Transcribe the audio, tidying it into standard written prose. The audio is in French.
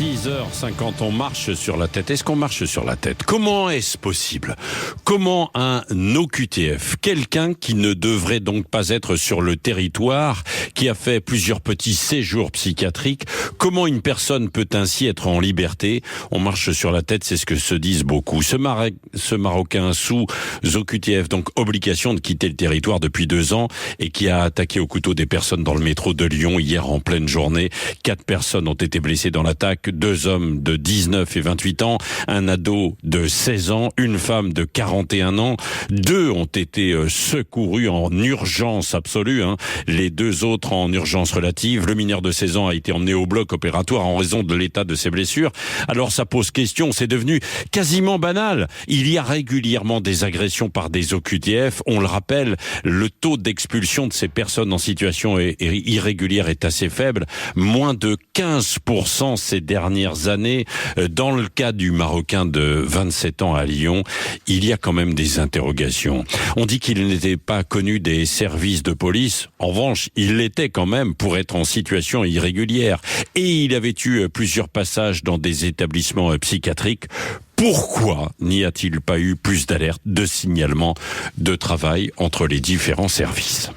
6h50, on marche sur la tête. Est-ce qu'on marche sur la tête? Comment est-ce possible? Comment un OQTF, quelqu'un qui ne devrait donc pas être sur le territoire, qui a fait plusieurs petits séjours psychiatriques, comment une personne peut ainsi être en liberté? On marche sur la tête, c'est ce que se disent beaucoup. Ce Marocain sous OQTF, donc obligation de quitter le territoire depuis 2 ans, et qui a attaqué au couteau des personnes dans le métro de Lyon hier en pleine journée. 4 personnes ont été blessées dans l'attaque, 2 hommes de 19 et 28 ans, un ado de 16 ans, une femme de 41 ans. 2 ont été secourus en urgence absolue, les 2 autres en urgence relative. Le mineur de 16 ans a été emmené au bloc opératoire en raison de l'état de ses blessures. Alors ça pose question, c'est devenu quasiment banal. Il y a régulièrement des agressions par des OQTF. On le rappelle, le taux d'expulsion de ces personnes en situation irrégulière est assez faible, moins de 15% ces dernières années. Dans le cas du Marocain de 27 ans à Lyon, il y a quand même des interrogations. On dit qu'il n'était pas connu des services de police. En revanche, il l'était quand même pour être en situation irrégulière. Et il avait eu plusieurs passages dans des établissements psychiatriques. Pourquoi n'y a-t-il pas eu plus d'alertes, de signalements, de travail entre les différents services ?